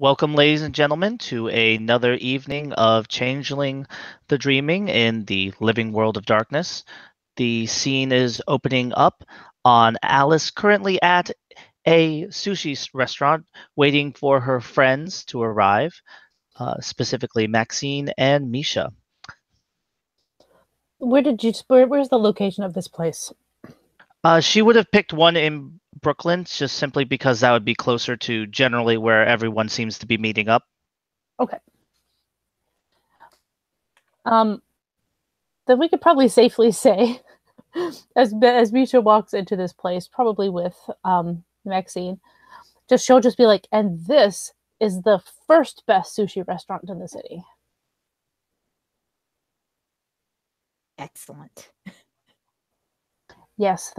Welcome, ladies and gentlemen, to another evening of Changeling the Dreaming in the living world of darkness. The scene is opening up on Alice currently at a sushi restaurant waiting for her friends to arrive, specifically Maxine and Misha. Where's the location of this place? She would have picked one in Brooklyn just simply because that would be closer to generally where everyone seems to be meeting up. Okay. Then we could probably safely say, as Misha walks into this place, probably with Maxine, she'll just be like, and this is the first best sushi restaurant in the city. Excellent. Yes,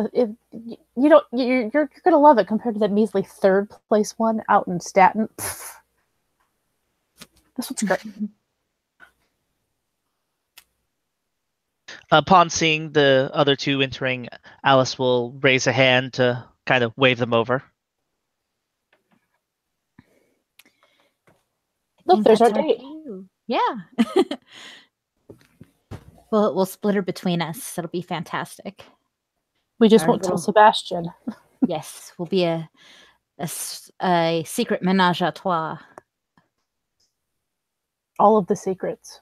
you're gonna love it compared to that measly third place one out in Staten. Pfft. This one's great. Upon seeing the other two entering, Alice will raise a hand to kind of wave them over. Look, there's our date. Yeah. We'll split her between us. It'll be fantastic. We just won't tell Sebastian. Yes, we'll be a secret menage a trois. All of the secrets.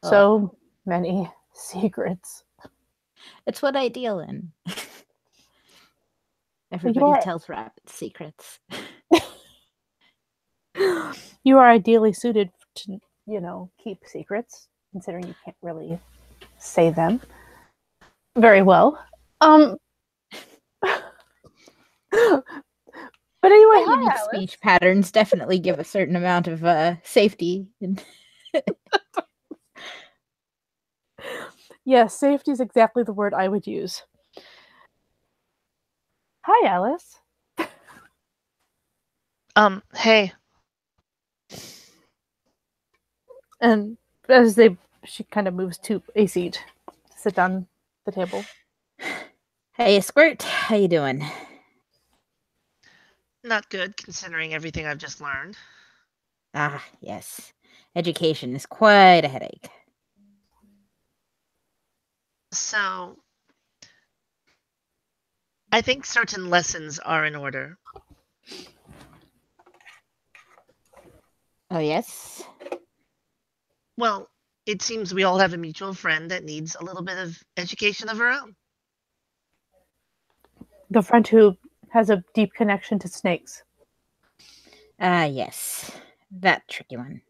So many secrets. It's what I deal in. Everybody tells rabbits secrets. You are ideally suited to, keep secrets, considering you can't really say them very well. But anyway, unique speech patterns definitely give a certain amount of safety. Yes, safety is exactly the word I would use. Hi, Alice. Hey. And she kind of moves to a seat to sit down the table. Hey, Squirt, how you doing? Not good, considering everything I've just learned. Ah, yes. Education is quite a headache. So, I think certain lessons are in order. Oh, yes? Well, it seems we all have a mutual friend that needs a little bit of education of her own. The friend who has a deep connection to snakes. Yes. That tricky one.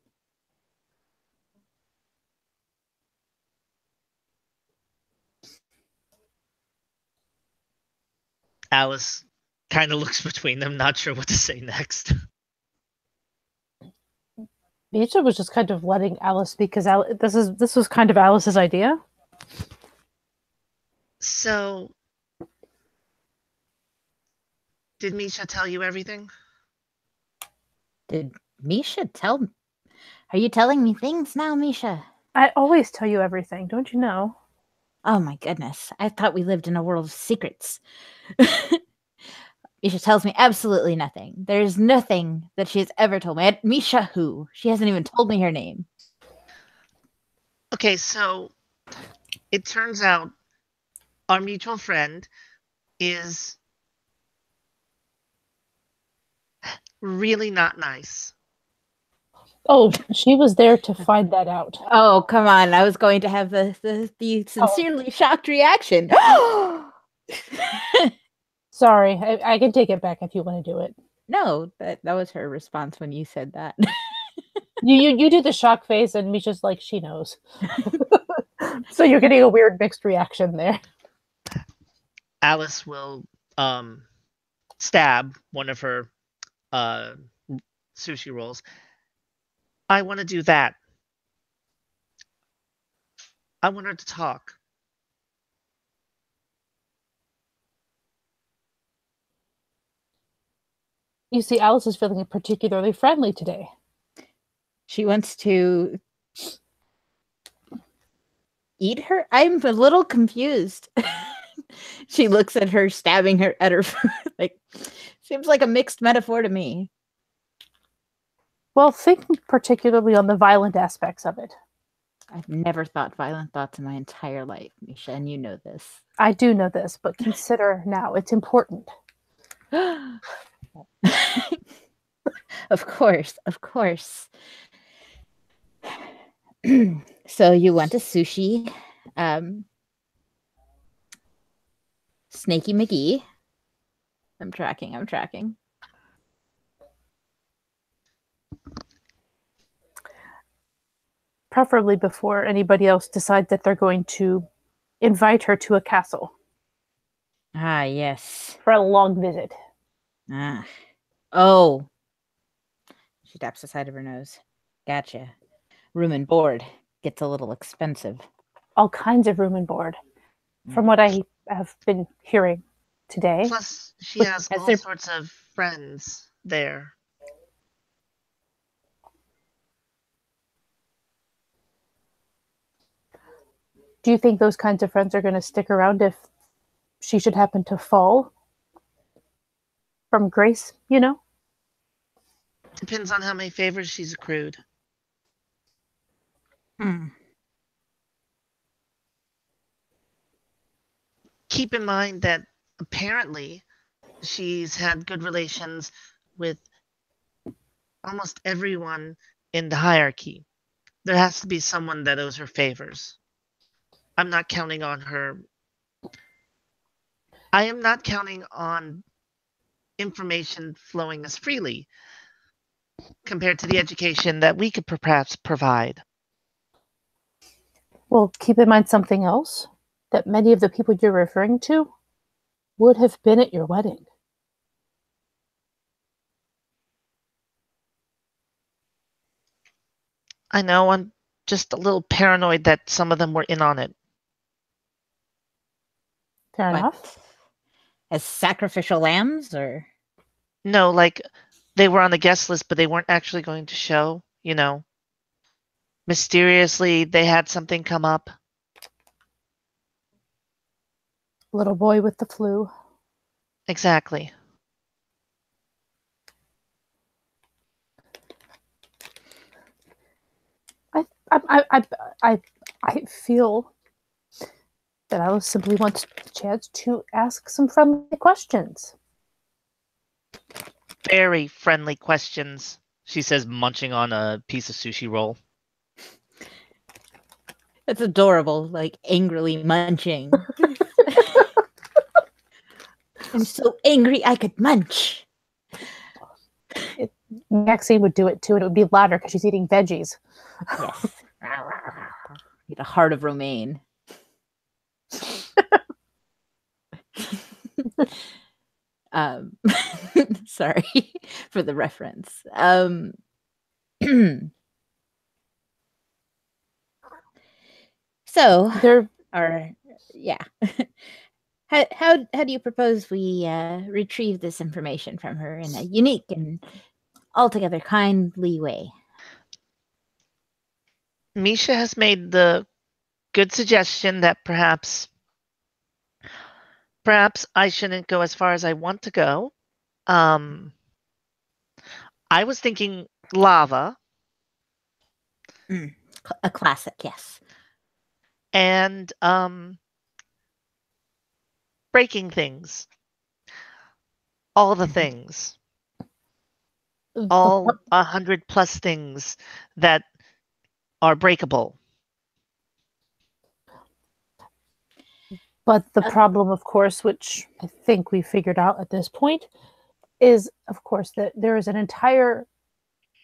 Alice kind of looks between them, not sure what to say next. Misha was just kind of letting Alice speak because this was kind of Alice's idea. So, did Misha tell you everything? Did Misha tell me? Are you telling me things now, Misha? I always tell you everything, don't you know? Oh my goodness. I thought we lived in a world of secrets. Misha tells me absolutely nothing. There's nothing that she has ever told me. Misha who? She hasn't even told me her name. Okay, so it turns out our mutual friend is really not nice. Oh, she was there to find that out. Oh, come on. I was going to have the sincerely shocked reaction. Sorry, I can take it back if you want to do it. No, that was her response when you said that. You do the shock face, and Misha's like, she knows. So you're getting a weird mixed reaction there. Alice will stab one of her sushi rolls. I want to do that. I want her to talk. You see, Alice is feeling particularly friendly today. She wants to eat her? I'm a little confused. She looks at her, stabbing her at her. Like, seems like a mixed metaphor to me. Well, think particularly on the violent aspects of it. I've never thought violent thoughts in my entire life, Misha, and you know this. I do know this, but consider now, it's important. Of course, of course. So you went to sushi, Snaky McGee. I'm tracking. Preferably before anybody else decides that they're going to invite her to a castle Ah, yes. for a long visit. Ah. Oh. She taps the side of her nose. Gotcha. Room and board gets a little expensive. All kinds of room and board, from what I have been hearing today. Plus, she has Has all there- sorts of friends there. Do you think those kinds of friends are going to stick around if she should happen to fall from grace, you know? Depends on how many favors she's accrued. Keep in mind that apparently she's had good relations with almost everyone in the hierarchy. There has to be someone that owes her favors. I'm not counting on her. I am not counting on information flowing as freely compared to the education that we could perhaps provide. Well, keep in mind something else, that many of the people you're referring to would have been at your wedding. I know I'm just a little paranoid that some of them were in on it. Fair What? enough. As sacrificial lambs, or? No, like they were on the guest list, but they weren't actually going to show, you know. Mysteriously, they had something come up. Little boy with the flu. Exactly. I feel that Alice simply wants the chance to ask some friendly questions. Very friendly questions, she says, munching on a piece of sushi roll. That's adorable, like angrily munching. I'm so angry I could munch. Maxine would do it too, and it would be louder because she's eating veggies. Yes. Eat a heart of romaine. Sorry for the reference. So There, yeah. How do you propose we retrieve this information from her in a unique and altogether kindly way? Misha has made the good suggestion that perhaps I shouldn't go as far as I want to go. I was thinking lava A classic, yes. and breaking things. All the things. All 100+ things that are breakable. but the problem, of course, which I think we figured out at this point, is, of course, that there is an entire,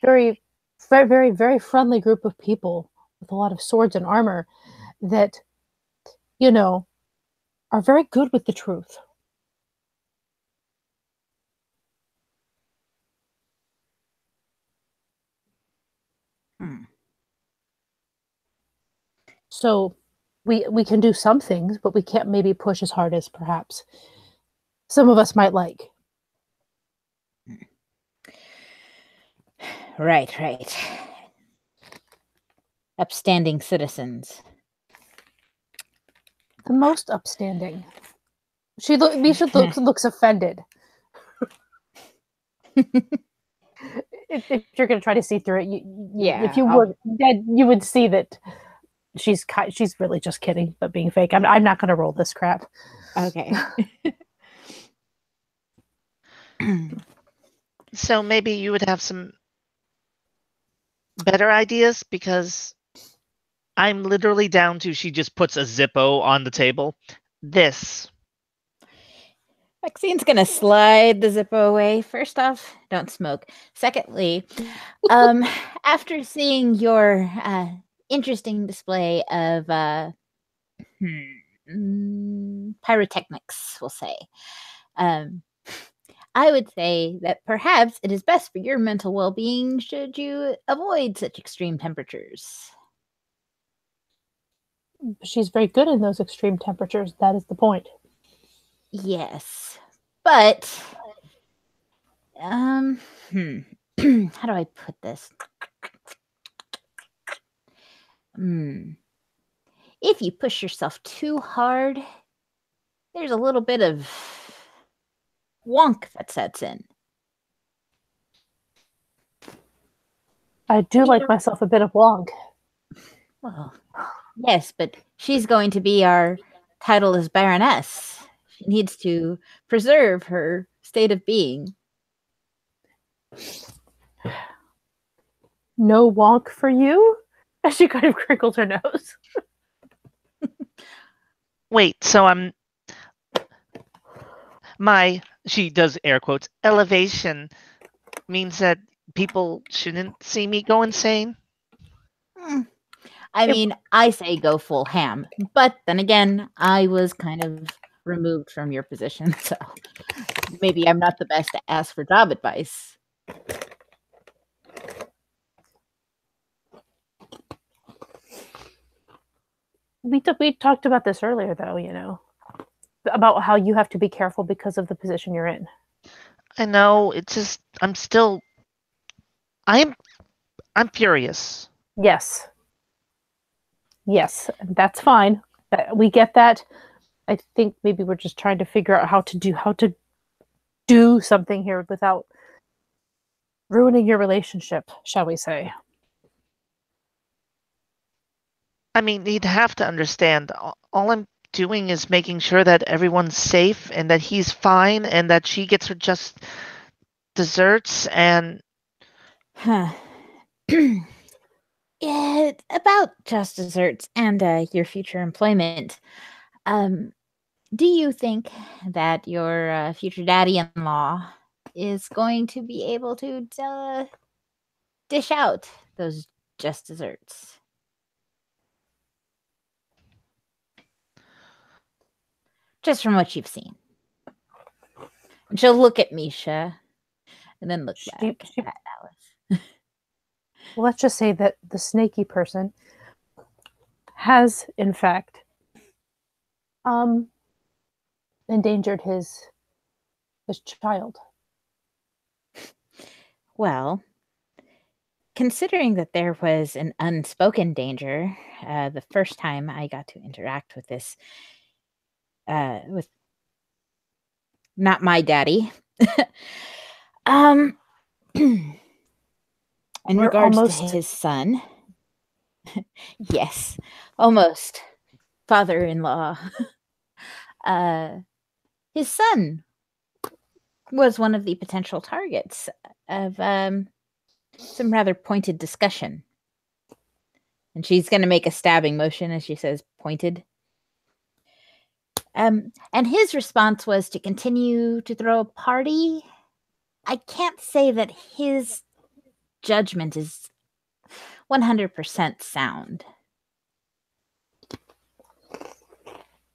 very, very, very, very friendly group of people with a lot of swords and armor that, you know, are very good with the truth. So we can do some things, but we can't maybe push as hard as perhaps some of us might like. Right. Upstanding citizens. The most upstanding. Misha looks offended. if you're going to try to see through it, Yeah, if you were dead, you would see that she's really just kidding, but being fake. I'm not going to roll this crap. Okay. So maybe you would have some better ideas, because I'm literally down to, she just puts a Zippo on the table. This. Maxine's gonna slide the Zippo away. First off, don't smoke. Secondly, after seeing your interesting display of pyrotechnics, we'll say, I would say that perhaps it is best for your mental well-being should you avoid such extreme temperatures. She's very good in those extreme temperatures. That is the point. Yes, but how do I put this? If you push yourself too hard, there's a little bit of wonk that sets in. I do like myself a bit of wonk. Well, yes, but she's going to be our title as Baroness. She needs to preserve her state of being. No wonk for you? As she kind of crinkles her nose. Wait, so she does air quotes, elevation means that people shouldn't see me go insane? I mean, I say go full ham, but then again, I was kind of removed from your position, so maybe I'm not the best to ask for job advice. We talked about this earlier, though, about how you have to be careful because of the position you're in. I know, it's just, I'm furious. Yes, that's fine. We get that. I think maybe we're just trying to figure out how to do something here without ruining your relationship, shall we say. I mean, you'd have to understand, all I'm doing is making sure that everyone's safe and that he's fine and that she gets her just desserts and... Yeah, about just desserts and your future employment. Do you think that your future daddy-in-law is going to be able to dish out those just desserts? Just from what you've seen. And she'll look at Misha and then look back at Alice. Well, let's just say that the snaky person has, in fact, endangered his child. Well, considering that there was an unspoken danger, the first time I got to interact with this, with not my daddy, in regards to his son, yes, almost father-in-law, his son was one of the potential targets of some rather pointed discussion. And she's going to make a stabbing motion as she says pointed. And his response was to continue to throw a party. I can't say that his judgment is 100% sound.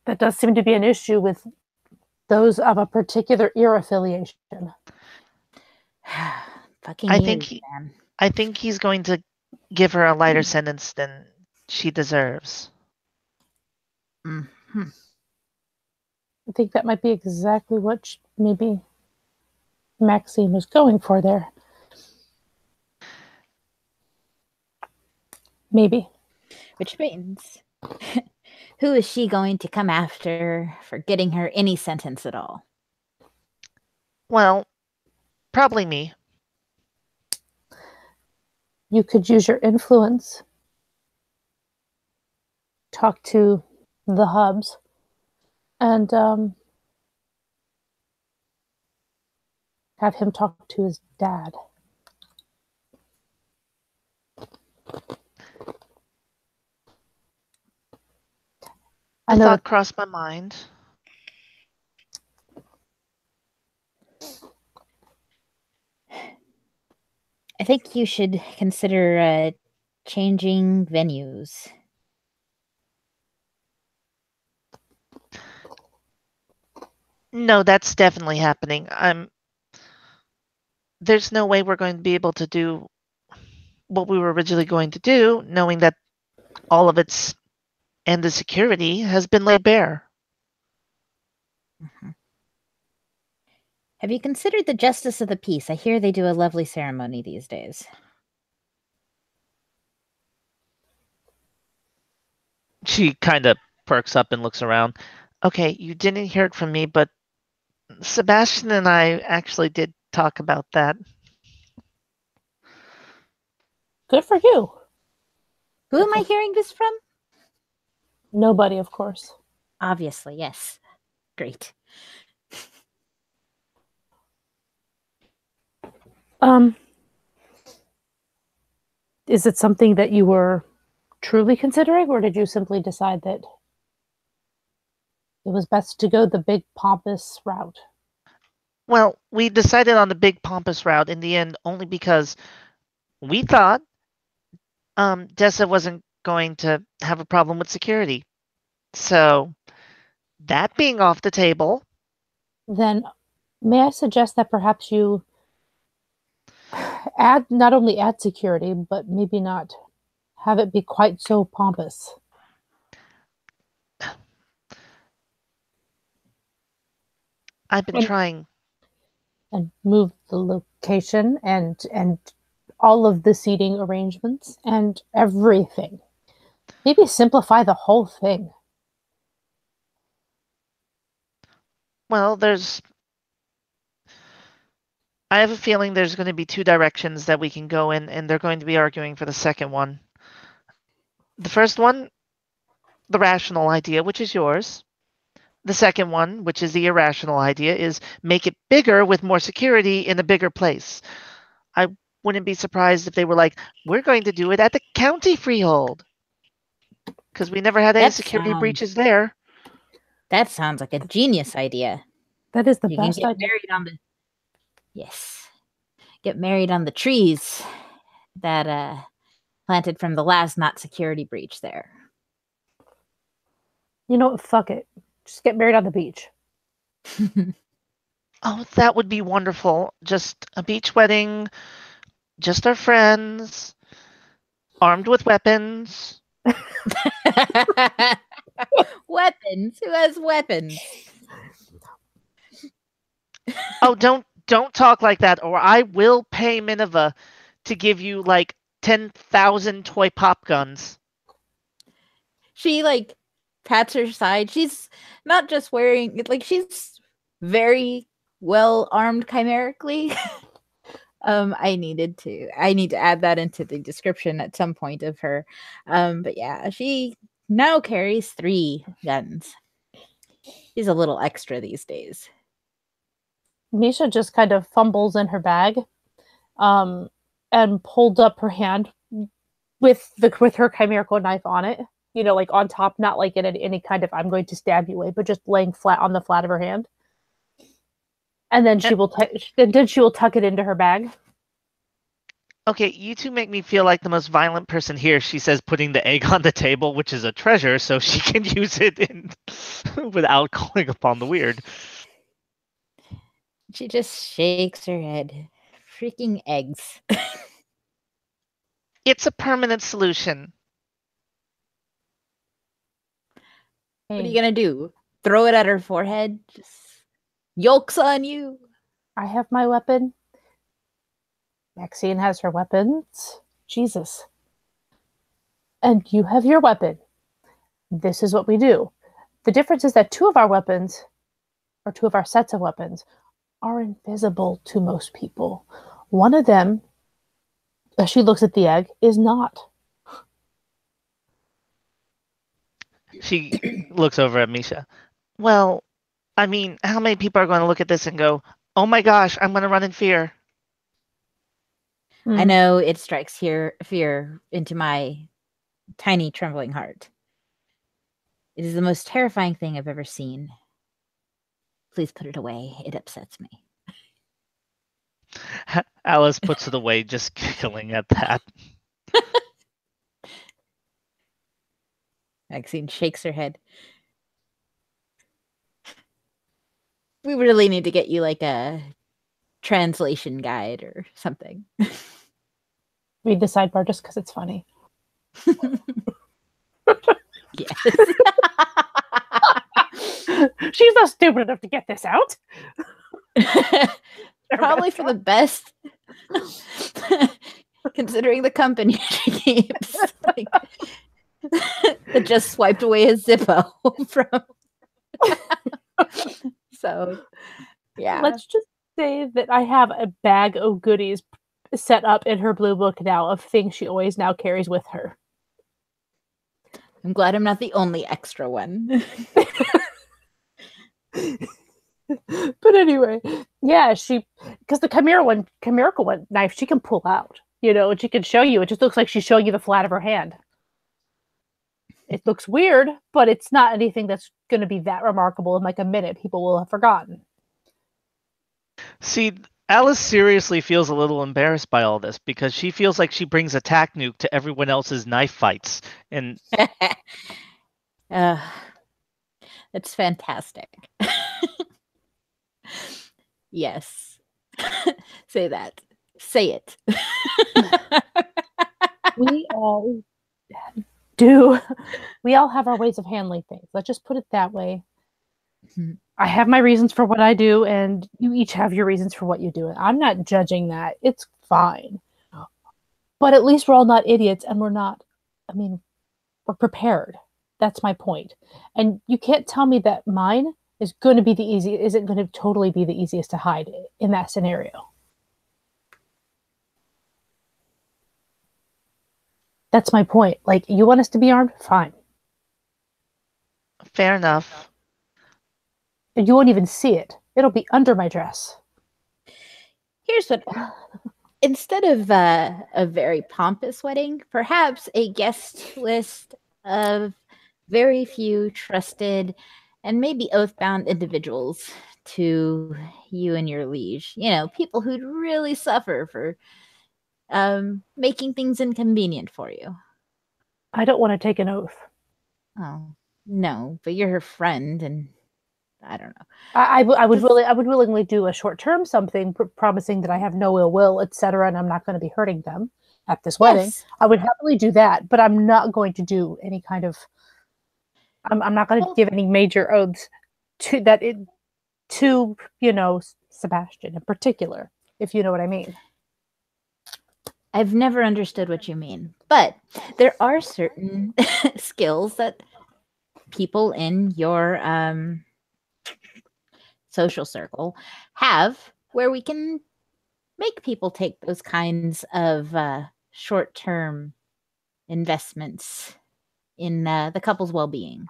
That does seem to be an issue with those of a particular ear affiliation. I think he's going to give her a lighter sentence than she deserves. Mm-hmm. I think that might be exactly what maybe Maxine was going for there. Maybe. Which means, who is she going to come after for getting her any sentence at all? Well, probably me. You could use your influence, talk to the hubs, and have him talk to his dad. I know that crossed my mind. I think you should consider changing venues. No, that's definitely happening. There's no way we're going to be able to do what we were originally going to do, knowing that all of its and the security has been laid bare. Mm-hmm. Have you considered the Justice of the Peace? I hear they do a lovely ceremony these days. She kind of perks up and looks around. Okay, you didn't hear it from me, but Sebastian and I actually did talk about that. Good for you. Who am I hearing this from? Nobody, of course. Obviously, yes. Great. Is it something that you were truly considering, or did you simply decide that it was best to go the big pompous route? Well, we decided on the big pompous route in the end only because we thought Dessa wasn't going to have a problem with security. So, that being off the table, then may I suggest that perhaps you not only add security, but maybe not have it be quite so pompous. I've been trying. And move the location and all of the seating arrangements and everything. Maybe simplify the whole thing. Well, I have a feeling there's going to be two directions that we can go in, and they're going to be arguing for the second one. The first one, the rational idea, which is yours. The second one, which is the irrational idea, is make it bigger with more security in a bigger place. I wouldn't be surprised if they were like, we're going to do it at the county freehold. Because we never had any security breaches there. That sounds like a genius idea. That is the best idea. Married on the... Yes. Get married on the trees that planted from the last not security breach there. You know what? Fuck it. Just get married on the beach. Oh, that would be wonderful. Just a beach wedding, just our friends, armed with weapons. Weapons? Who has weapons? Oh, don't talk like that, or I will pay Minerva to give you like 10,000 toy pop guns. She like pats her side. She's not just wearing like she's very well armed chimerically. I need to add that into the description at some point of her. But yeah, she now carries 3 guns. She's a little extra these days. Misha just kind of fumbles in her bag, and pulled up her hand with her chimerical knife on it. You know, like on top, not like in any kind of I'm going to stab you way, but just laying flat on the flat of her hand. And then she will tuck it into her bag. Okay, you two make me feel like the most violent person here. She says, putting the egg on the table, which is a treasure, so she can use it without calling upon the weird. She just shakes her head. Freaking eggs. It's a permanent solution. What are you gonna do? Throw it at her forehead? Just yolks on you? I have my weapon. Maxine has her weapons. Jesus. And you have your weapon. This is what we do. The difference is that 2 of our weapons, or 2 of our sets of weapons, are invisible to most people. One of them as she looks at the egg, is not. She looks over at Misha. Well, I mean, how many people are going to look at this and go, "Oh my gosh, I'm going to run in fear"? I know it strikes fear into my tiny trembling heart. It is the most terrifying thing I've ever seen. Please put it away. It upsets me. Alice puts it away, just giggling at that. Maxine shakes her head. We really need to get you like a translation guide or something. Read the sidebar just because it's funny. Yes. She's not stupid enough to get this out. Probably for the best, considering the company she keeps. Like, that just swiped away his Zippo from. So, yeah. Let's just say that I have a bag of goodies set up in her blue book now of things she always now carries with her. I'm glad I'm not the only extra one. But anyway, yeah, because the chimerical one knife she can pull out, and she can show you. It just looks like she's showing you the flat of her hand. It looks weird, but it's not anything that's going to be that remarkable in like a minute. People will have forgotten. See, Alice seriously feels a little embarrassed by all this because she feels like she brings a tack nuke to everyone else's knife fights. And that's fantastic. Yes. Say that. Say it. We all do. We all have our ways of handling things. Let's just put it that way. Mm-hmm. I have my reasons for what I do, and you each have your reasons for what you do. I'm not judging that. It's fine. But at least we're all not idiots, and we're prepared. That's my point. And you can't tell me that mine isn't going to totally be the easiest to hide in that scenario. That's my point. Like, you want us to be armed? Fine. Fair enough. You won't even see it. It'll be under my dress. Here's what... Instead of a very pompous wedding, perhaps a guest list of very few trusted and maybe oath-bound individuals to you and your liege. People who'd really suffer for making things inconvenient for you. I don't want to take an oath. Oh, no, but you're her friend, and I don't know. I would willingly do a short term something, promising that I have no ill will, etc., and I'm not going to be hurting them at this wedding. Yes. I would happily do that, but I'm not going to do any kind of. I'm not going to give any major oaths to Sebastian in particular, if you know what I mean. I've never understood what you mean, but there are certain skills that people in your social circle have where we can make people take those kinds of short-term investments in the couple's well-being.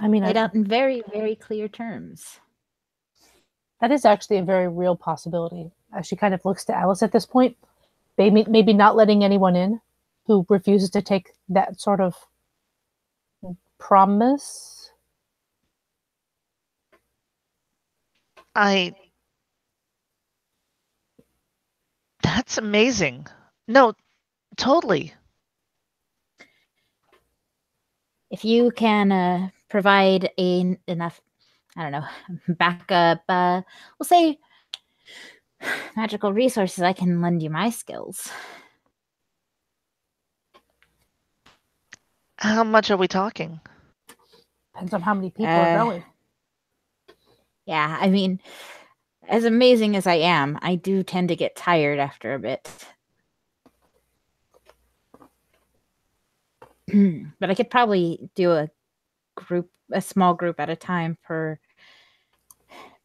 Laid out in very, very clear terms. That is actually a very real possibility. As she kind of looks to Alice at this point, maybe not letting anyone in who refuses to take that sort of promise. That's amazing. No, totally. If you can provide enough, I don't know, backup, we'll say magical resources, I can lend you my skills. How much are we talking? Depends on how many people are going. Yeah, I mean, as amazing as I am, I do tend to get tired after a bit. But I could probably do a small group at a time per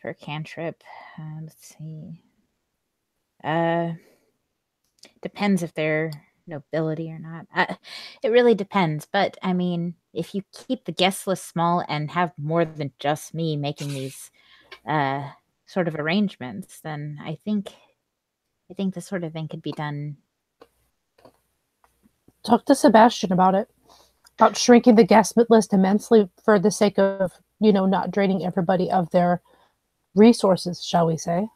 for cantrip. Let's see. Depends if they're nobility or not. It really depends. But I mean, if you keep the guest list small and have more than just me making these sort of arrangements, then I think this sort of thing could be done. Talk to Sebastian about it. About shrinking the guest list immensely for the sake of, not draining everybody of their resources, shall we say.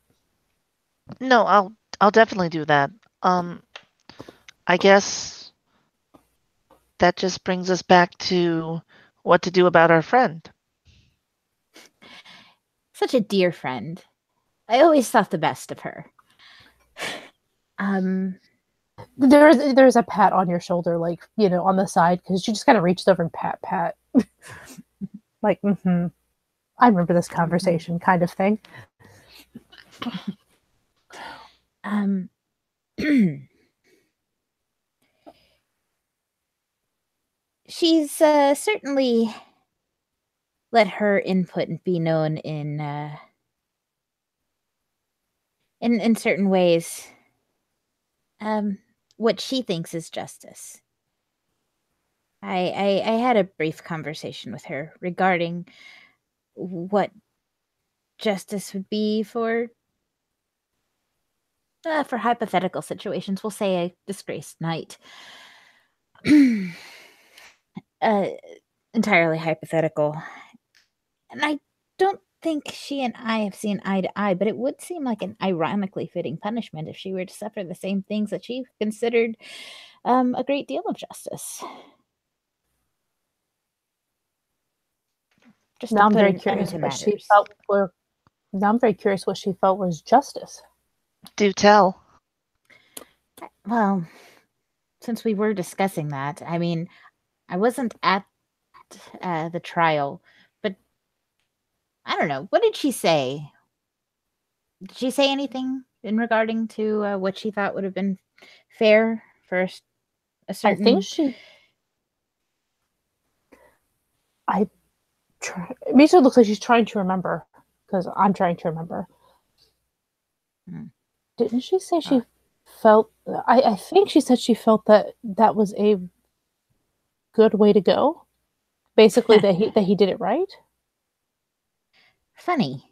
No, I'll definitely do that. I guess that just brings us back to what to do about our friend. Such a dear friend. I always thought the best of her. There's a pat on your shoulder, like, on the side, because she just kind of reached over and pat. Like, I remember this conversation kind of thing. She's certainly let her input be known in certain ways. What she thinks is justice. I had a brief conversation with her regarding what justice would be for hypothetical situations. We'll say a disgraced knight. Entirely hypothetical. And I don't think she and I have seen eye to eye, but it would seem like an ironically fitting punishment if she were to suffer the same things that she considered a great deal of justice. Just now I'm very curious what she felt now I'm very curious what she felt was justice. Do tell. Well, since we were discussing that, I mean, I wasn't at the trial, but I don't know. What did she say? Did she say anything in regarding to what she thought would have been fair for a certain... I think she... Misha looks like she's trying to remember, because I'm trying to remember. Didn't she say she felt... I think she said she felt that was a good way to go. Basically, that he did it right. Funny.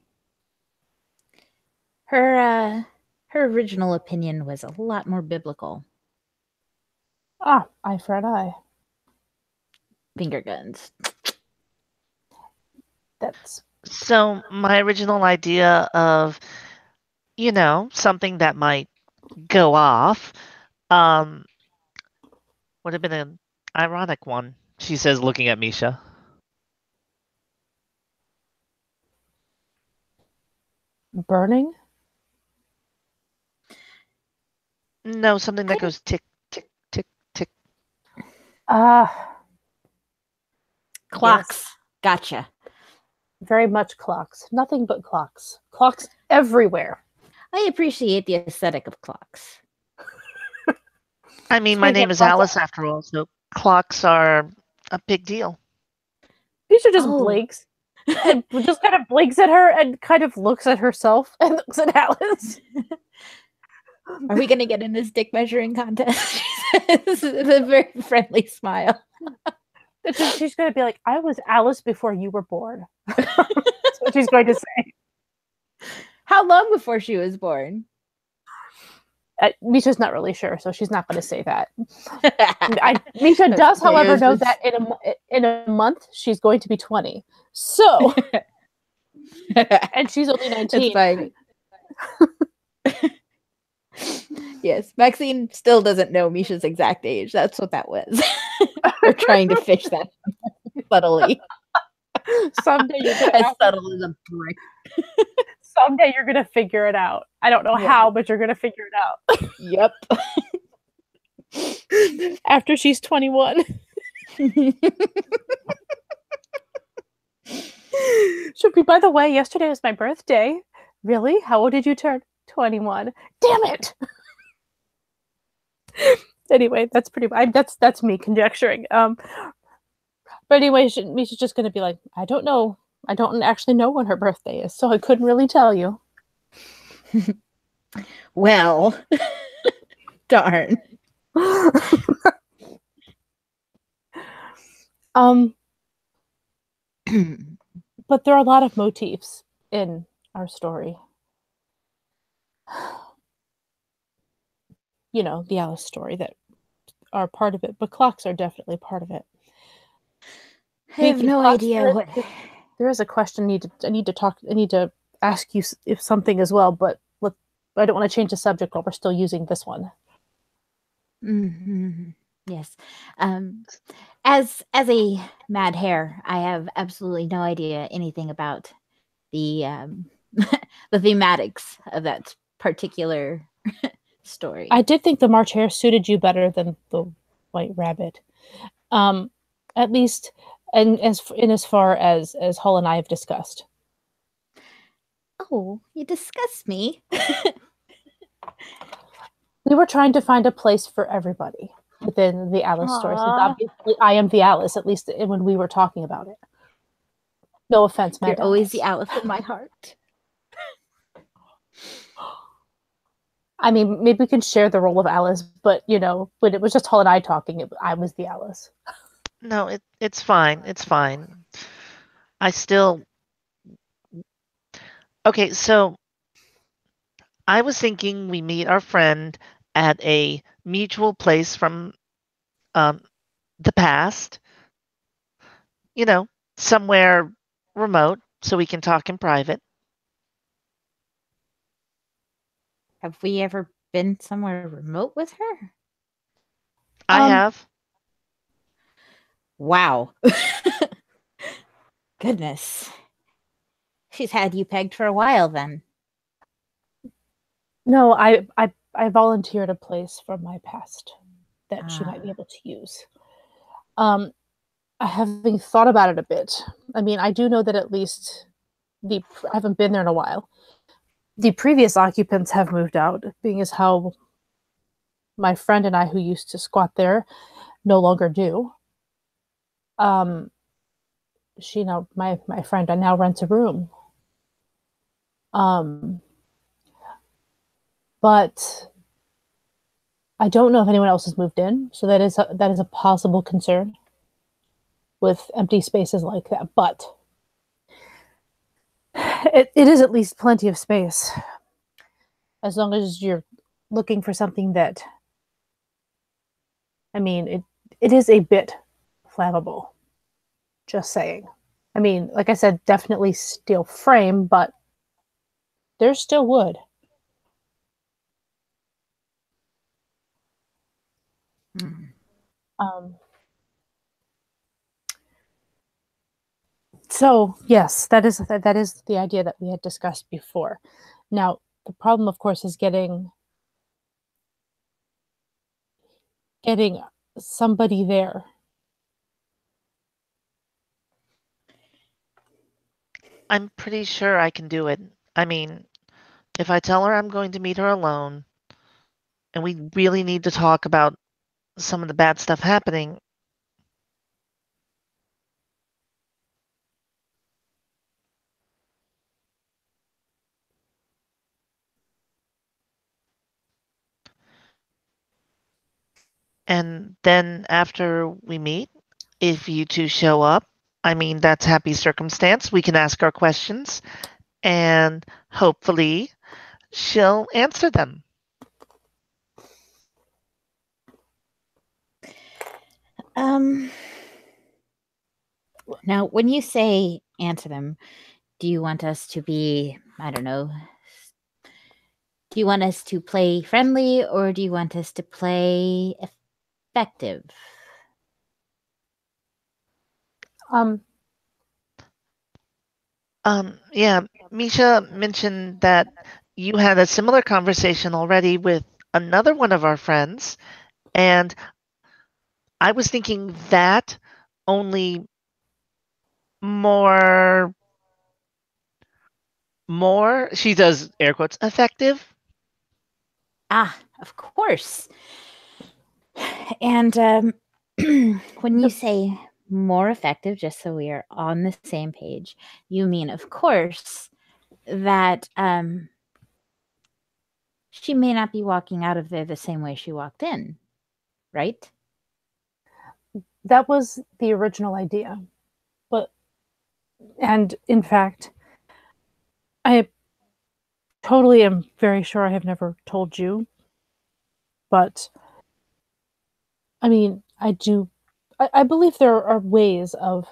Her original opinion was a lot more biblical. Eye for an eye. Finger guns. That's... So my original idea of, something that might go off, would have been an ironic one, she says, looking at Misha. Burning? No, something that goes tick, tick, tick, tick. Clocks. Yes. Gotcha. Very much clocks. Nothing but clocks. Clocks everywhere. I appreciate the aesthetic of clocks. I mean, my name is Alice after all, so clocks are a big deal. Misha just blinks. And just kind of blinks at her and kind of looks at herself and looks at Alice. Are we going to get in this dick measuring contest? This is a very friendly smile. She's going to be like, I was Alice before you were born. That's what she's going to say. How long before she was born? Misha's not really sure, so she's not going to say that. Misha does, however, know that in a month she's going to be 20. So, and she's only 19. That's fine. Yes, Maxine still doesn't know Misha's exact age. That's what that was. We're trying to fish that subtly. Someday you're as subtle as a brick. Someday you're gonna figure it out. I don't know how, but you're gonna figure it out. Yep. After she's 21. Should by the way, yesterday was my birthday. Really? How old did you turn? 21. Damn it. Anyway, that's pretty. That's me conjecturing. But anyway, Misha's just gonna be like, I don't know. I don't actually know when her birthday is, so I couldn't really tell you. Well, darn. But there are a lot of motifs in our story. You know, the Alice story that are part of it, but clocks are definitely part of it. I have no idea what. There is a question I need to ask you if something as well, but I don't want to change the subject while we're still using this one. Mm-hmm. Yes. As a mad hare, I have absolutely no idea anything about the the thematics of that particular story. I did think the March Hare suited you better than the White Rabbit, at least, and as far as Hull and I have discussed. Oh, you disgust me. We were trying to find a place for everybody within the Alice story. Since obviously I am the Alice, at least when we were talking about it. No offense, Mad You're always Alice. the Alice in my heart. I mean, maybe we can share the role of Alice, but when it was just Hull and I talking, I was the Alice. No, it's fine. It's fine. I still. Okay, so I was thinking we meet our friend at a mutual place from the past. Somewhere remote so we can talk in private. Have we ever been somewhere remote with her? I have. Wow. Goodness. She's had you pegged for a while then. No, I volunteered a place from my past that she might be able to use. Having thought about it a bit, I mean, I do know that at least I haven't been there in a while. The previous occupants have moved out, being as how my friend and I, who used to squat there, no longer do. She now my friend now rents a room. But I don't know if anyone else has moved in, so that is a possible concern with empty spaces like that. But it is at least plenty of space, as long as you're looking for something that, I mean, it is a bit flammable. Just saying. I mean, like I said, definitely steel frame, but there's still wood. So yes, that is the idea that we had discussed before. Now, the problem, of course, is getting somebody there. I'm pretty sure I can do it. I mean, if I tell her I'm going to meet her alone, and we really need to talk about some of the bad stuff happening. And then after we meet, if you two show up, I mean, that's happy circumstance. We can ask our questions, and hopefully she'll answer them. Now, when you say answer them, do you want us to be, I don't know, do you want us to play friendly or do you want us to play effective? Yeah, Misha mentioned that you had a similar conversation already with another one of our friends, and I was thinking that only more, she does air quotes, effective. Of course. And when you say more effective, just so we are on the same page, you mean, of course, that she may not be walking out of there the same way she walked in, right? That was the original idea. And in fact, I totally am very sure I have never told you, but I mean, I believe there are ways of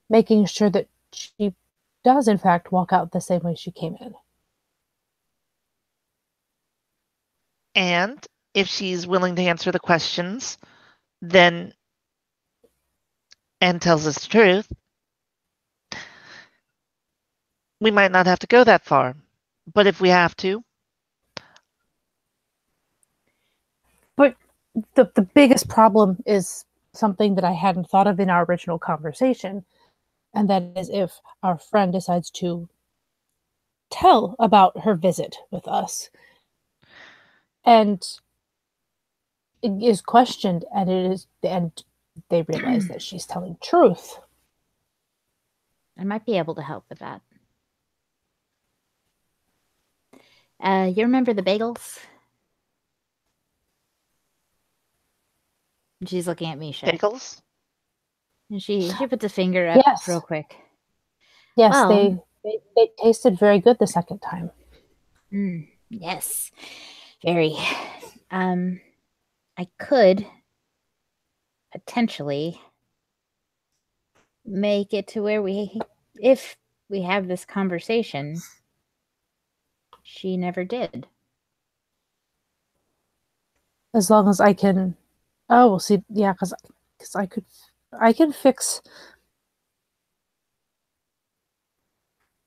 making sure that she does, in fact, walk out the same way she came in. And if she's willing to answer the questions, then and tells us the truth, we might not have to go that far. But if we have to, But the biggest problem is something that I hadn't thought of in our original conversation, and that is if our friend decides to tell about her visit with us and it is questioned and they realize that she's telling truth. I might be able to help with that. You remember the bagels? She's looking at Misha. bagels? And she puts a finger up Yes. real quick. Yes, Well, they tasted very good the second time. Yes, very. I could potentially make it to where if we have this conversation, she never did. As long as I can. Oh, we'll see. Yeah, because I can fix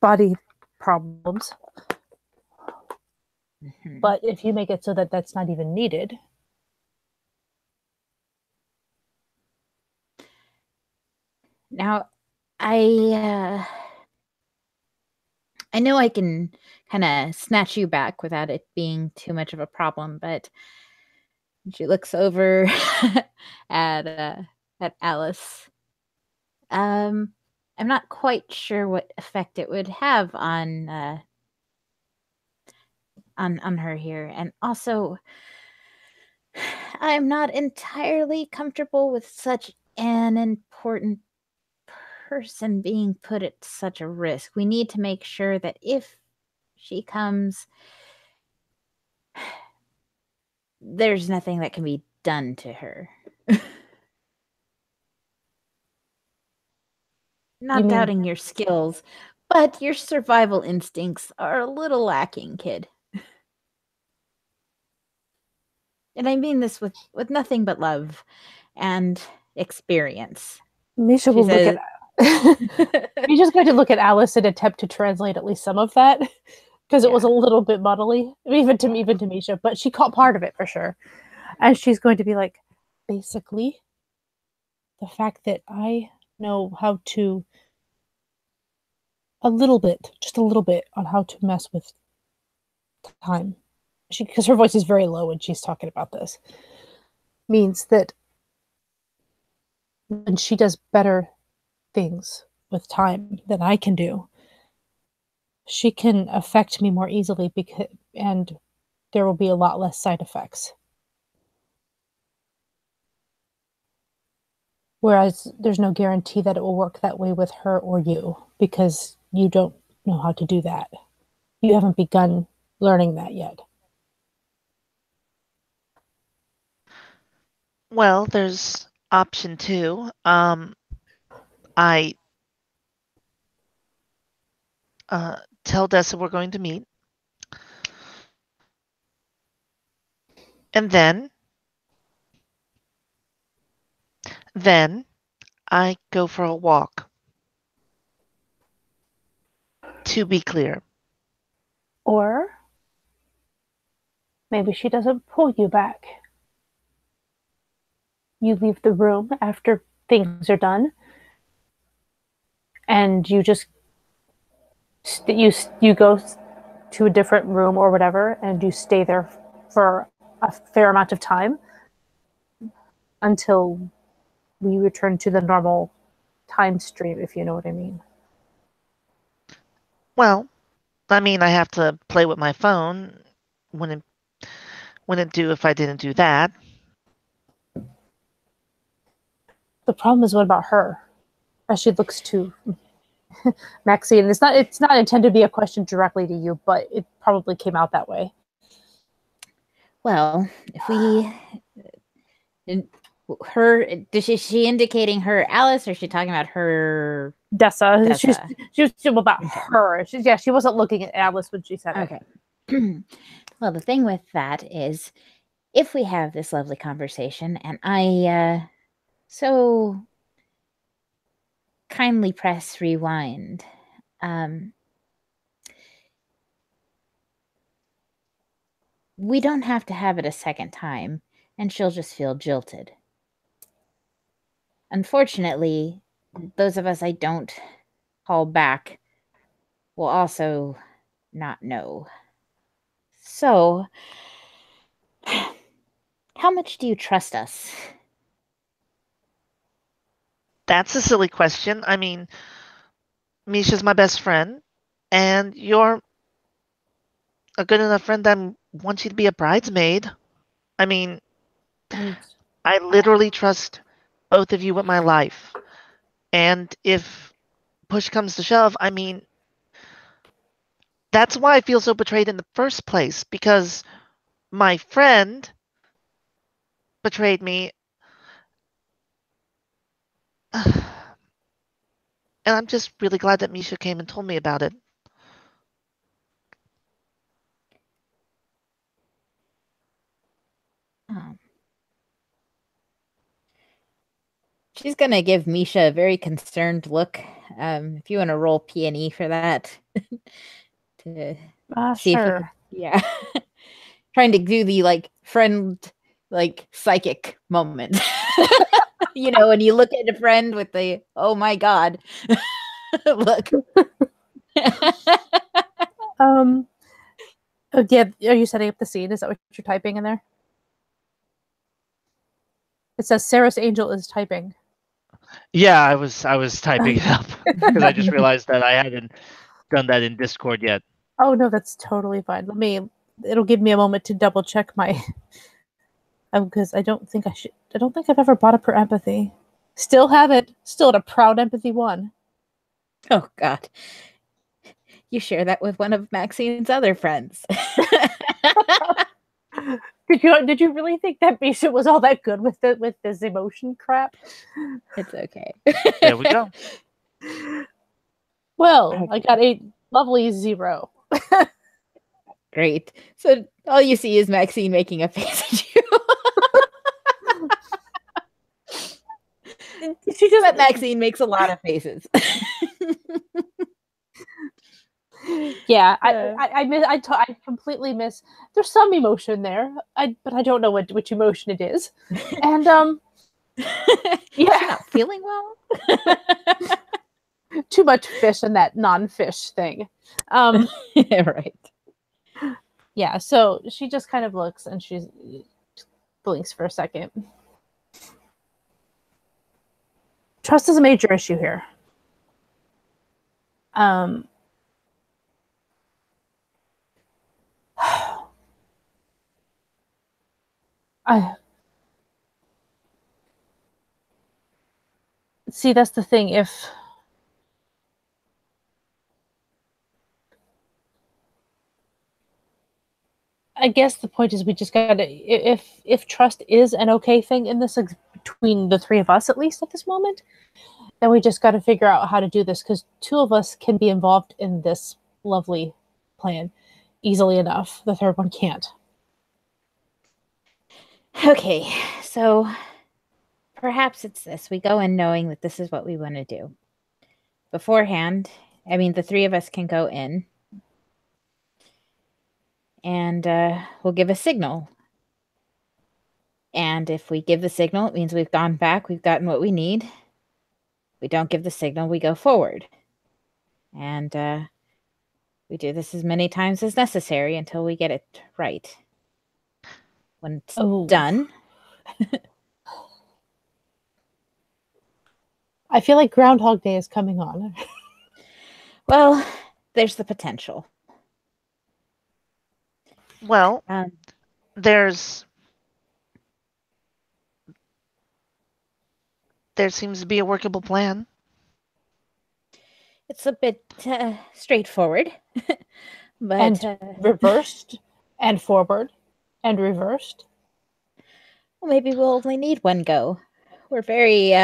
body problems. But if you make it so that that's not even needed. Now, I know I can kind of snatch you back without it being too much of a problem, but she looks over at Alice. I'm not quite sure what effect it would have on her here, and also I'm not entirely comfortable with such an important person being put at such a risk. We need to make sure that if she comes, there's nothing that can be done to her. Not doubting your skills, but your survival instincts are a little lacking, kid. And I mean this with nothing but love and experience. Misha will look at Misha's going to look at Alice and attempt to translate at least some of that because it was a little bit muddly, even to Misha, but she caught part of it for sure. And she's going to be like, basically, the fact that I know how to just a little bit on how to mess with time. Because her voice is very low when she's talking about this, means that when she does better things with time than I can do, she can affect me more easily and there will be a lot less side effects. Whereas there's no guarantee that it will work that way with her or you because you don't know how to do that. You haven't begun learning that yet. Well, there's option 2. I tell Dessa we're going to meet. And then I go for a walk. To be clear. Or maybe she doesn't pull you back. You leave the room after things are done and you just you go to a different room or whatever and you stay there for a fair amount of time until we return to the normal time stream, if you know what I mean. Well, I mean, I have to play with my phone. Wouldn't do if I didn't do that. The problem is, what about her? As she looks to Maxine, it's not intended to be a question directly to you, but it probably came out that way. Well, if we is she indicating her Alice, or is she talking about her Dessa? She was about her. She wasn't looking at Alice when she said it. Okay. Well, the thing with that is, if we have this lovely conversation and I so kindly press rewind, we don't have to have it a second time, and she'll just feel jilted. Unfortunately, those of us I don't call back will also not know. So, how much do you trust us? That's a silly question. I mean, Misha's my best friend, and you're a good enough friend that I want you to be a bridesmaid. I mean, I literally trust both of you with my life. And if push comes to shove, I mean, that's why I feel so betrayed in the first place, because my friend betrayed me. And I'm just really glad that Misha came and told me about it. She's going to give Misha a very concerned look. If you want to roll P&E for that. To see sure. Yeah. Trying to do the friend psychic moment. When you look at a friend with the oh my god look. Yeah, are you setting up the scene? Is that what you're typing in there? It says Sarah's angel is typing. Yeah, I was typing it up because I just realized that I hadn't done that in Discord yet. Oh no, that's totally fine. It'll give me a moment to double check my because I don't think I've ever bought up her empathy. Still haven't. Still at a proud empathy 1. Oh god. You share that with one of Maxine's other friends. Did you really think that Misha was all that good with this emotion crap? It's okay. There we go. Well, okay. I got a lovely 0. Great. So all you see is Maxine making a face at you. But Maxine makes a lot of faces. Yeah, I completely miss. There's some emotion there, but I don't know which emotion it is. And yeah, not feeling well. Too much fish in that non-fish thing. Right. Yeah, so she just kind of looks and she blinks for a second. Trust is a major issue here. See, that's the thing. I guess the point is we just gotta, if trust is an okay thing in this, between the 3 of us, at least at this moment, then we just gotta figure out how to do this, because 2 of us can be involved in this lovely plan easily enough. The 3rd one can't. Okay, so perhaps it's this. We go in knowing that this is what we want to do. Beforehand, I mean, the 3 of us can go in and we'll give a signal. And if we give the signal, it means we've gone back, we've gotten what we need. We don't give the signal, we go forward. And we do this as many times as necessary until we get it right. When it's done, I feel like Groundhog Day is coming on. Well, there's the potential. Well, Um, there seems to be a workable plan. it's a bit straightforward, but And reversed and forward and reversed. well, maybe we'll only need one go. We're very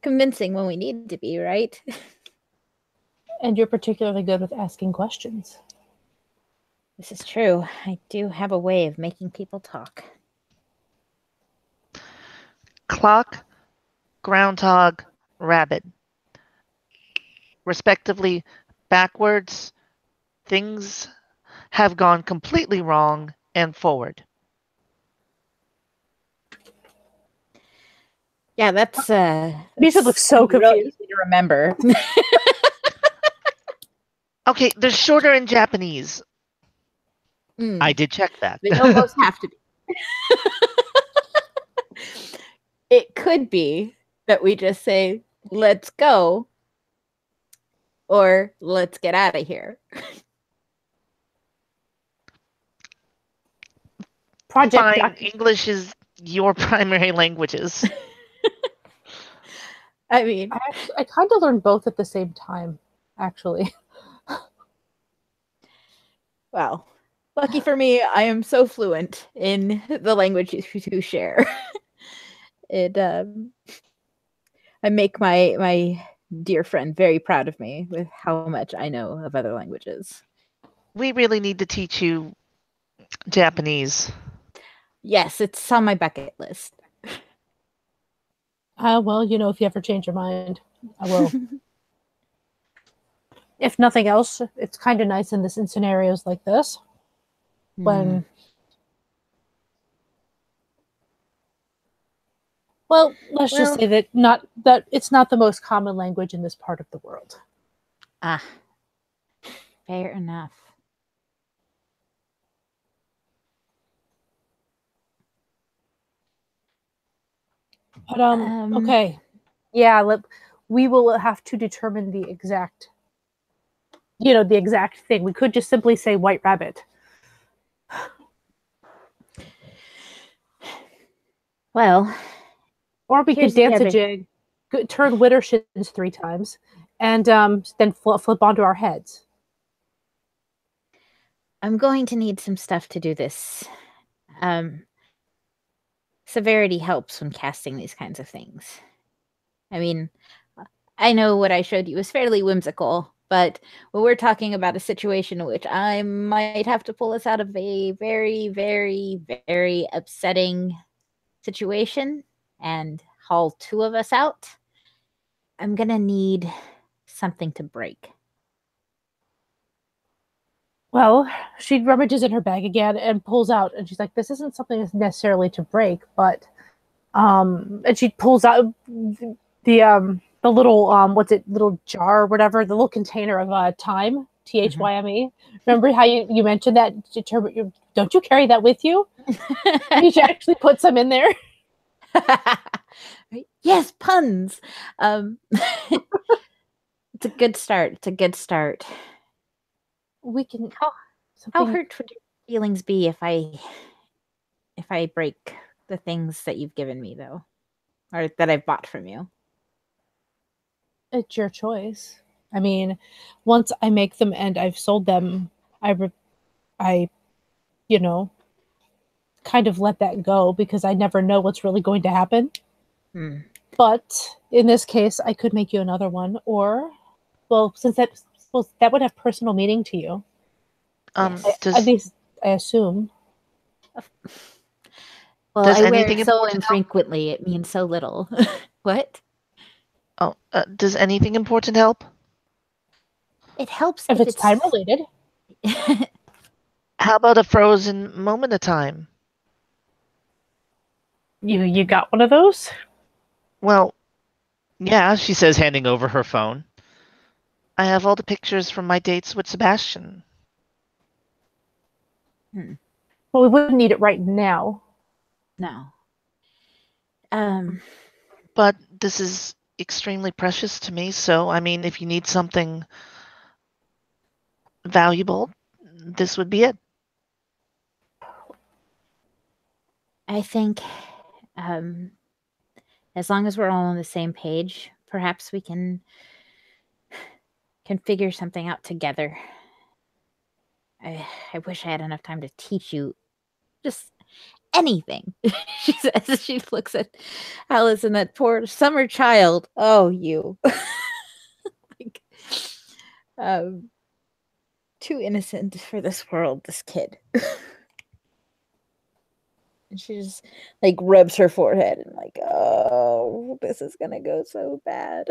convincing when we need to be, right? And you're particularly good with asking questions. This is true. I do have a way of making people talk. Clock, groundhog, rabbit. Respectively, backwards, things have gone completely wrong, and forward. Yeah, that's Misha looks so real confused. easy to remember. Okay, they're shorter in Japanese. Mm, I did check that. they almost have to be. It could be that we just say, let's go, or let's get out of here. Project Fine, Duck. English is your primary languages. I mean, I kind of learned both at the same time, actually. well, lucky for me, I am so fluent in the language you two share. It I make my dear friend very proud of me with how much I know of other languages. We really need to teach you Japanese. Yes, it's on my bucket list. Well, you know, if you ever change your mind, I will. If nothing else, it's kind of nice in scenarios like this when. Well, let's just say that it's not the most common language in this part of the world. Ah, fair enough. But okay, yeah, we will have to determine the exact, the exact thing. We could just simply say White Rabbit. Well, or we could dance a jig, turn Widdershins 3 times, and then flip onto our heads. I'm going to need some stuff to do this. Severity helps when casting these kinds of things. I mean, I know what I showed you is fairly whimsical, but when we're talking about a situation in which I might have to pull us out of a very, very, very upsetting situation and haul 2 of us out, I'm going to need something to break. Well, she rummages in her bag again and pulls out, and she's like, this isn't something that's necessarily to break, but, and she pulls out the little, little jar or whatever, the little container of thyme, Thyme. Mm-hmm. Remember how you mentioned that? Don't you carry that with you? You should actually put some in there. Yes, puns. It's a good start. We can. How hurt would your feelings be if I break the things that you've given me, though, or that I've bought from you? It's your choice. I mean, once I make them and I've sold them, I, kind of let that go because I never know what's really going to happen. But in this case, I could make you another one, or, well, since that would have personal meaning to you. At least I assume. Well, I wear it so infrequently; it means so little. What? Oh, does anything important help? It helps if it's time related. How about a frozen moment of time? You got one of those? Well, yeah, she says, handing over her phone. I have all the pictures from my dates with Sebastian. Well, we wouldn't need it right now. No. But this is extremely precious to me, so I mean, if you need something valuable, this would be it. I think as long as we're all on the same page, perhaps we can figure something out together. I wish I had enough time to teach you just anything. She says as she looks at Alice and that poor summer child. Oh, you. Like, too innocent for this world, this kid. And she just like rubs her forehead and like, oh, this is gonna go so bad.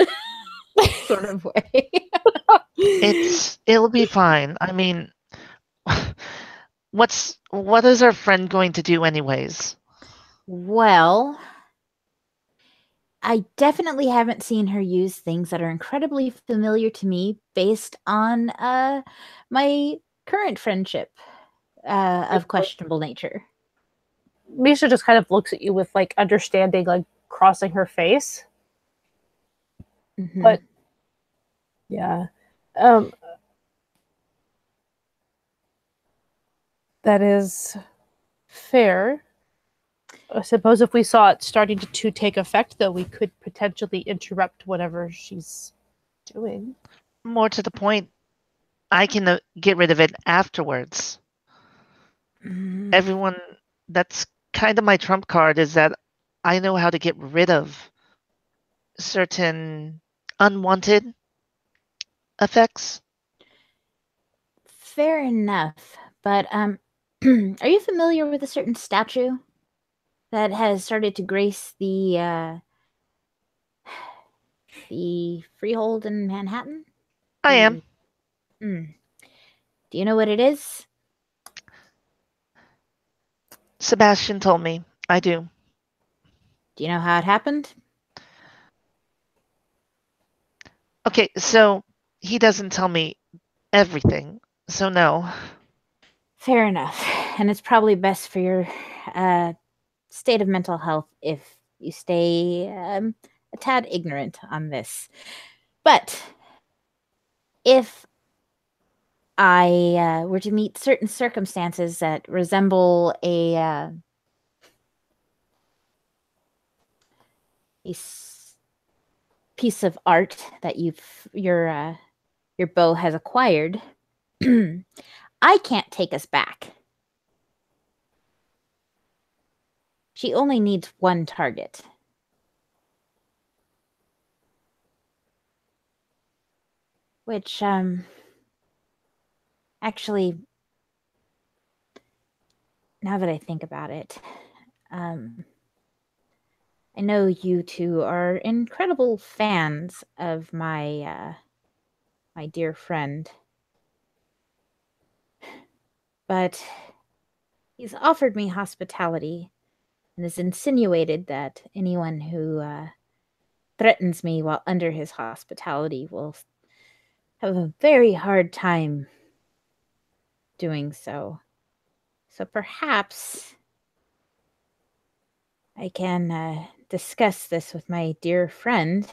Sort of way. It'll be fine. I mean, what is our friend going to do anyways? Well, I definitely haven't seen her use things that are incredibly familiar to me based on my current friendship of questionable nature. Misha just kind of looks at you with like understanding, like crossing her face. Mhm. But yeah, that is fair. I suppose if we saw it starting to take effect, though, we could potentially interrupt whatever she's doing. More to the point, I can get rid of it afterwards. Mm, Everyone, that's kind of my trump card is that I know how to get rid of certain unwanted effects. fair enough. But are you familiar with a certain statue that has started to grace the freehold in Manhattan? I am. Mm. Do you know what it is? Sebastian told me. I do. Do you know how it happened? Okay, so he doesn't tell me everything, so no. Fair enough. And it's probably best for your state of mental health if you stay a tad ignorant on this. But if I were to meet certain circumstances that resemble a piece of art that your bow has acquired, I can't take us back. She only needs one target. Which, actually, now that I think about it, I know you two are incredible fans of my dear friend, but he's offered me hospitality and has insinuated that anyone who threatens me while under his hospitality will have a very hard time doing so. So perhaps I can discuss this with my dear friend,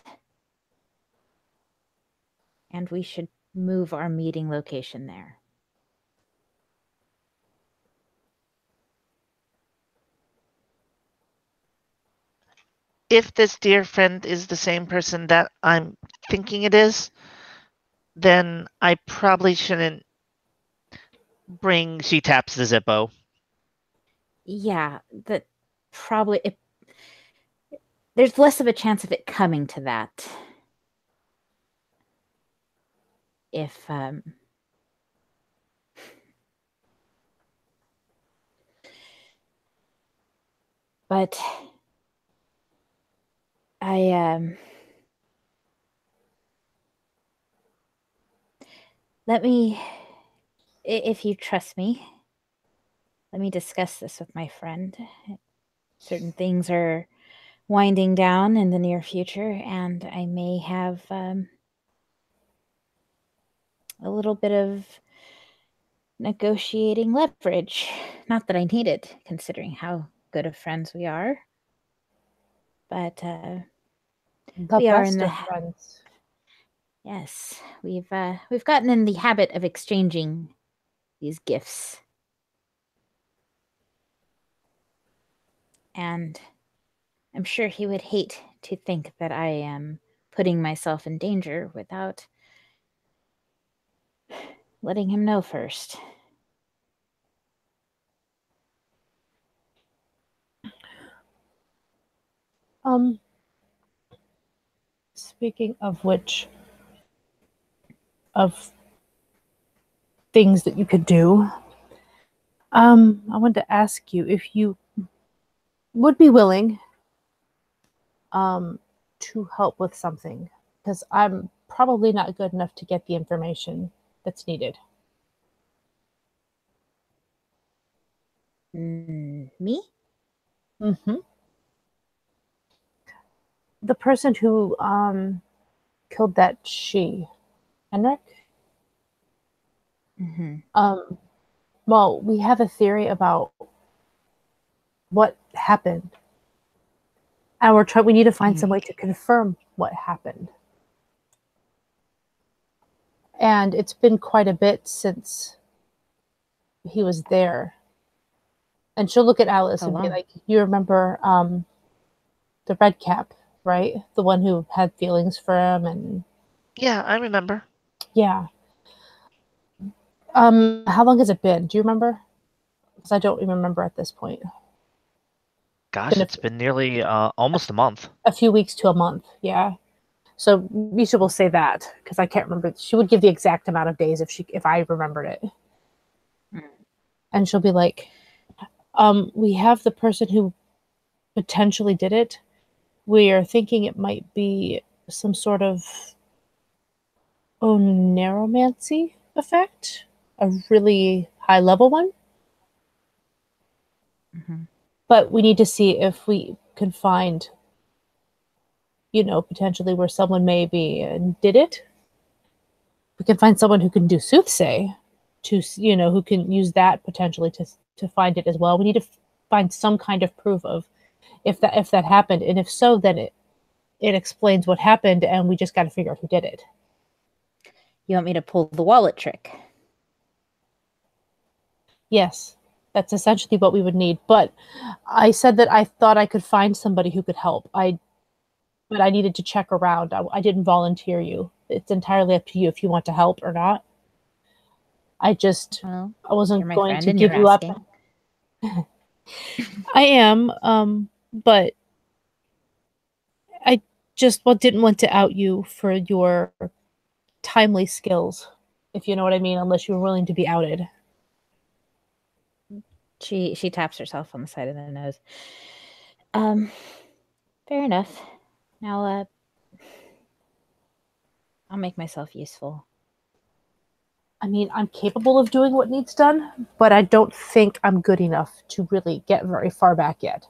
and we should move our meeting location there. If this dear friend is the same person that I'm thinking it is, then I probably shouldn't bring. She taps the Zippo. Yeah, that probably there's less of a chance of it coming to that if but I let me, if you trust me, let me discuss this with my friend. Certain things are winding down in the near future, and I may have a little bit of negotiating leverage. Not that I need it, considering how good of friends we are. But The We are in best the of friends. yes, we've gotten in the habit of exchanging these gifts. And I'm sure he would hate to think that I am putting myself in danger without letting him know first. Speaking of which, of things that you could do, I wanted to ask you if you would be willing to help with something, because I'm probably not good enough to get the information that's needed. Me? Mm-hmm. The person who killed that Henrik. Mm-hmm. Well, we have a theory about what happened, and we need to find some way to confirm what happened. And it's been quite a bit since he was there. And she'll look at Alice How and be long? like, "You remember the red cap, right? The one who had feelings for him, and Yeah, I remember. yeah." How long has it been? Do you remember? Because I don't even remember at this point. Gosh, Been it's been nearly almost a month. a few weeks to a month, yeah. So Misha will say that because I can't remember. She would give the exact amount of days if I remembered it. And she'll be like, we have the person who potentially did it. We are thinking it might be some sort of neuromancy effect, a really high level one. Mm-hmm. But we need to see if we can find, potentially where someone maybe did it. We can find someone who can do soothsay, who can use that potentially to find it as well. We need to find some kind of proof of if that happened, and if so, then it explains what happened, and we just got to figure out who did it. You want me to pull the wallet trick? Yes, that's essentially what we would need. But I said that I thought I could find somebody who could help. But I needed to check around. I didn't volunteer you. It's entirely up to you if you want to help or not. I Well, I wasn't you're my going friend to and give you're you up. asking. I am, but I just didn't want to out you for your timely skills, if you know what I mean, unless you were willing to be outed. She taps herself on the side of the nose. Fair enough. Now, I'll make myself useful. I mean, I'm capable of doing what needs done, but I don't think I'm good enough to really get very far back yet,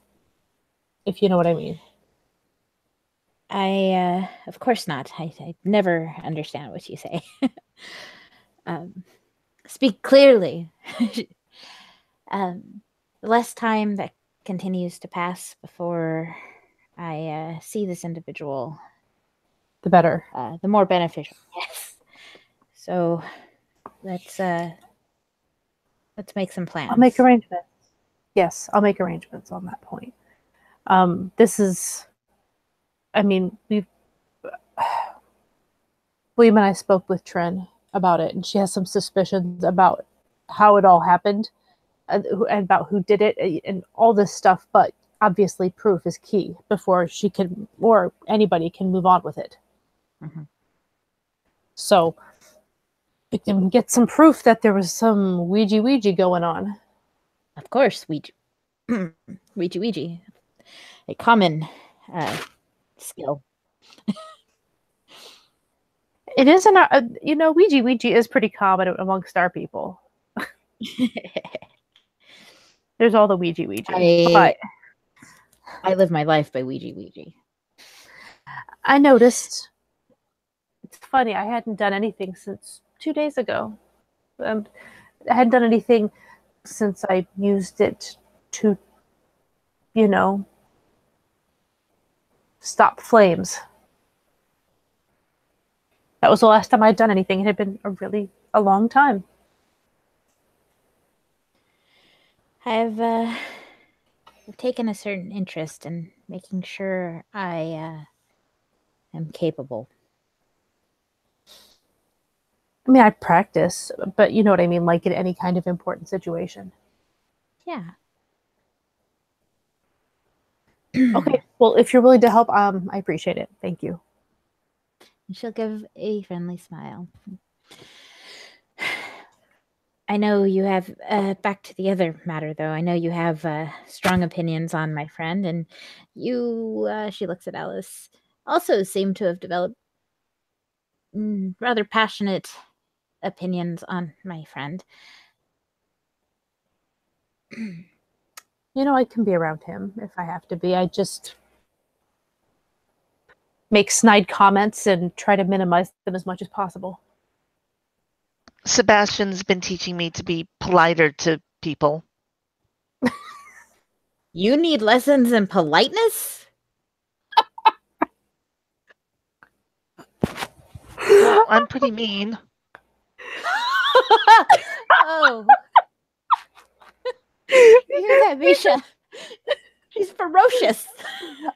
if you know what I mean. Of course not. I never understand what you say. Speak clearly. The less time that continues to pass before I see this individual, The better. the more beneficial. Yes. So let's make some plans. I'll make arrangements. Yes, I'll make arrangements on that point. This is, I mean, William and I spoke with Trin about it, and she has some suspicions about how it all happened and about who did it and all this stuff, but obviously proof is key before she can, or anybody can move on with it. Mm-hmm. So we can get some proof that there was some Ouija going on. Of course, Ouija. Ouija. A common skill. It is Ouija is pretty common amongst our people. There's all the Ouija. But I live my life by Ouija. I noticed. It's funny. I hadn't done anything since 2 days ago. I hadn't done anything since I used it to, stop flames That was the last time I'd done anything. It had been a long time. I've taken a certain interest in making sure I am capable. I mean, I practice, but you know what I mean, like in any kind of important situation. Yeah. Okay, well, if you're willing to help, I appreciate it. Thank you. And she'll give a friendly smile. I know you have, back to the other matter though, I know you have strong opinions on my friend, and you, she looks at Alice, also seem to have developed rather passionate opinions on my friend. You know, I can be around him if I have to be. I just make snide comments and try to minimize them as much as possible. Sebastian's been teaching me to be politer to people. You need lessons in politeness? Well, I'm pretty mean. Oh. You hear that, Misha? She's ferocious.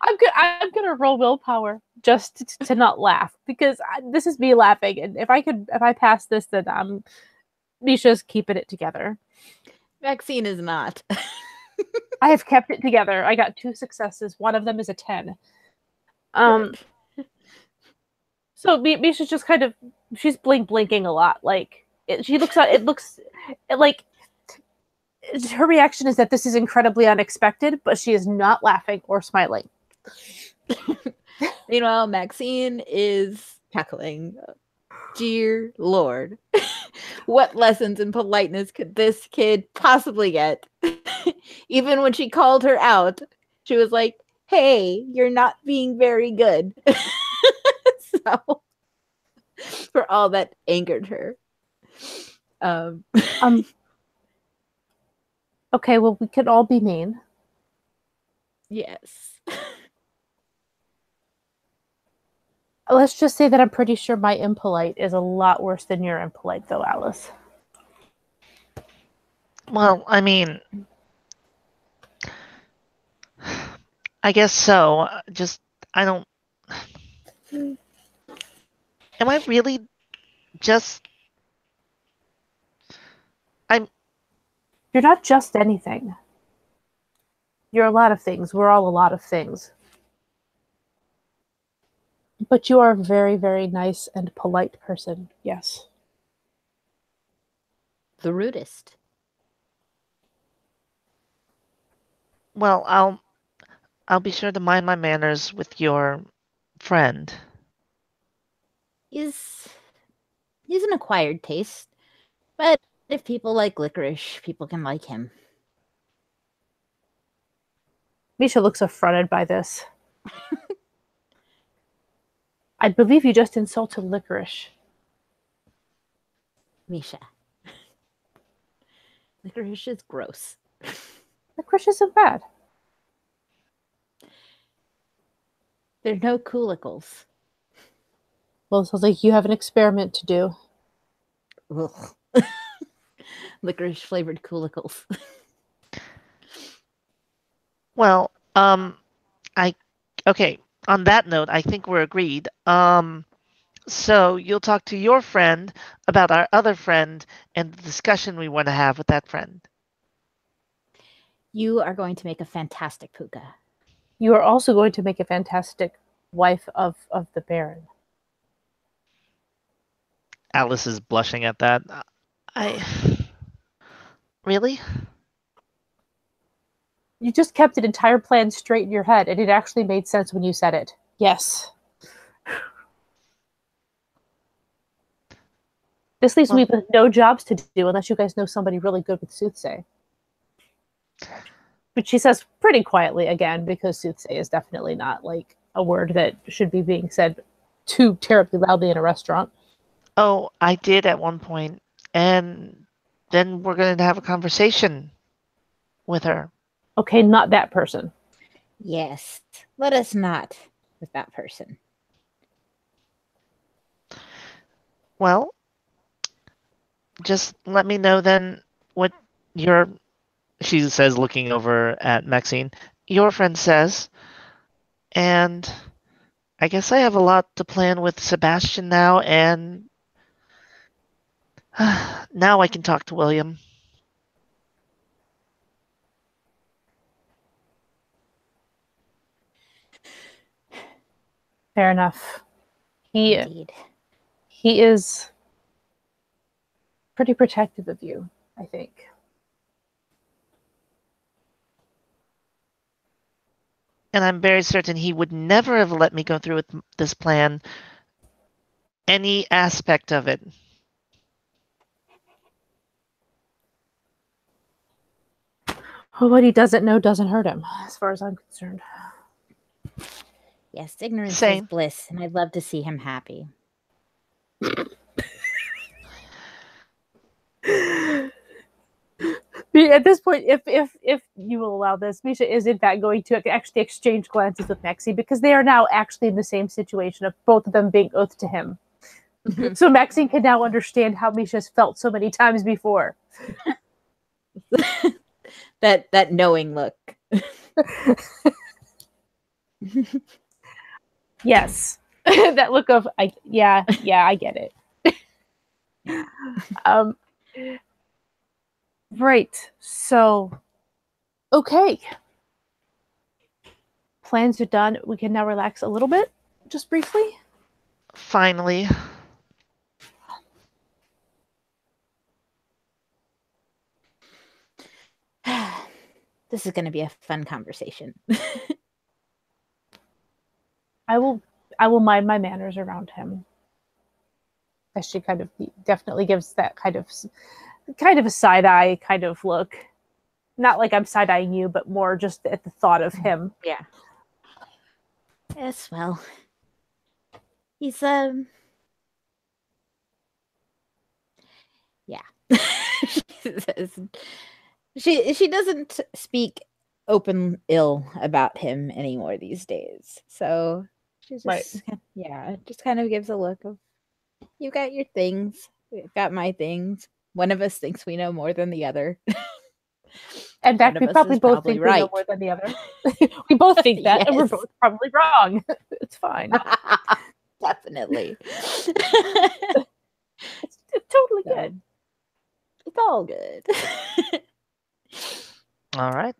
I'm gonna roll willpower just to not laugh, because this is me laughing, and if I pass this, then Misha's keeping it together. Maxine is not. I have kept it together. I got 2 successes. One of them is a 10. So Misha's just kind of, she's blinking a lot. Like she looks at it, looks like her reaction is that this is incredibly unexpected, but she is not laughing or smiling. Meanwhile, Maxine is cackling. Dear Lord, what lessons in politeness could this kid possibly get? Even when she called her out, she was like, hey, you're not being very good. So, for all that angered her. Okay, well, we could all be mean. Yes. Let's just say that I'm pretty sure my impolite is a lot worse than your impolite, though, Alice. Well, I mean, I guess so. Just, I don't... Am I really just... You're not just anything. You're a lot of things. We're all a lot of things. But you are a very, very nice and polite person, yes. The rudest. Well, I'll be sure to mind my manners with your friend. He's an acquired taste. But if people like licorice, people can like him. Misha looks affronted by this. I believe you just insulted licorice. Misha. Licorice is gross. Licorice isn't bad. There are no coolicles. Well, it sounds like you have an experiment to do. Ugh. Licorice flavored coolicles. Well, okay, on that note, I think we're agreed. So you'll talk to your friend about our other friend and the discussion we want to have with that friend. You are going to make a fantastic puka. You are also going to make a fantastic wife of the Baron. Alice is blushing at that. Really? You just kept an entire plan straight in your head, and it actually made sense when you said it. Yes. This leaves me with no jobs to do unless you guys know somebody really good with soothsay. But she says pretty quietly again, because soothsay is definitely not like a word that should be being said too terribly loudly in a restaurant. Oh, I did at one point, and then we're going to have a conversation with her. Okay, not that person. Yes, let us not with that person. Well, just let me know then what your, she says, looking over at Maxine, your friend says. And I guess I have a lot to plan with Sebastian now, and now I can talk to William. Fair enough. He Indeed. is pretty protective of you, I think. And I'm very certain he would never have let me go through with this plan, any aspect of it. Well, what he doesn't know doesn't hurt him, as far as I'm concerned. Yes, ignorance is Same. bliss, and I'd love to see him happy. At this point, if you will allow this, Misha is in fact going to actually exchange glances with Maxine because they are now actually in the same situation of both of them being oathed to him. So Maxine can now understand how Misha's felt so many times before. that knowing look. Yes. That look of I get it. Right. So okay. Plans are done. We can now relax a little bit, just briefly. Finally. This is going to be a fun conversation. I will mind my manners around him. As she kind of definitely gives that kind of a side eye kind of look. Not like I'm side eyeing you, but more just at the thought of him. Yeah. Yes, well. He's yeah. She doesn't speak open ill about him anymore these days. So she just just kind of gives a look of, you got your things, we've got my things. One of us thinks we know more than the other. In fact, we probably both think we know more than the other. We both think that, Yes. and we're both probably wrong. It's fine. Definitely. It's totally good. It's all good. All right.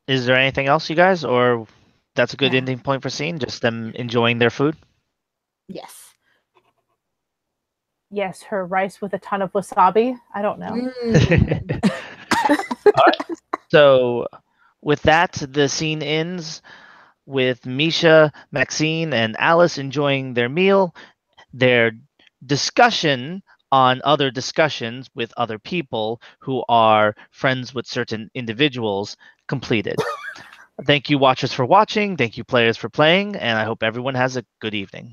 Is there anything else, you guys, or that's a good Yeah. ending point for scene? Just them enjoying their food? Yes. Yes, her rice with a ton of wasabi. I don't know. All right. So with that, the scene ends with Misha, Maxine, and Alice enjoying their meal, their discussion on other discussions with other people who are friends with certain individuals completed. Thank you, watchers, for watching. Thank you, players, for playing. And I hope everyone has a good evening.